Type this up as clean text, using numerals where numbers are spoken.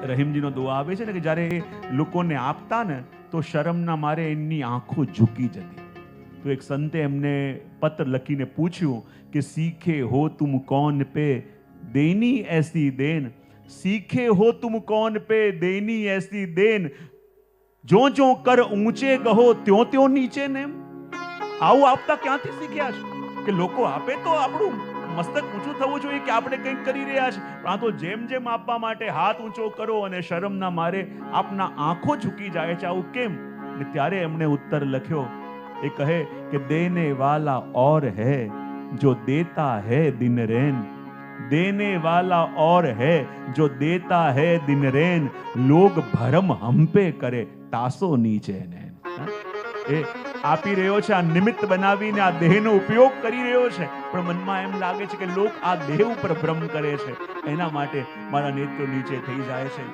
રહીમજીનો દુઆ આવે છે ને કે જ્યારે લોકોને આપતા ને તો શરમના મારે એમની આંખો ઝૂકી જતી. તો એક સંતે એમને પત્ર લખીને પૂછ્યું કે સીખે હો તુમ કૌન પે દેની એસી દેન, सीखे हो तुम कौन पे देनी ऐसी देन, जो जो कर ऊंचे गहो त्यों त्यों નીચે ને. આવું આપતા ક્યાંથી શીખ્યા છે કે લોકો આપે તો આપણું મસ્તક ઊંચું થવું જોઈએ કે આપણે કંઈક કરી રહ્યા છે, પણ આ તો જેમ જેમ આપવા માટે હાથ ઊંચો કરો અને શરમના મારે આપના આંખો ઝૂકી જાય છે. આવું કેમ? ને ત્યારે એમણે ઉત્તર લખ્યો. એ કહે કે દેને વાલા और है जो देता है दिन रैन, देने वाला और है जो देता है दिन रैन, लोग भरम हम पे करे तासो નીચે ને. એ આપી રહ્યો છે, આ નિમિત્ત બનાવીને આ દેહનો ઉપયોગ કરી રહ્યો છે, પણ મનમાં એમ લાગે છે કે લોક આ દેહ ઉપર ભ્રમ કરે છે, એના માટે મારા નેત્રો નીચે થઈ જાય છે.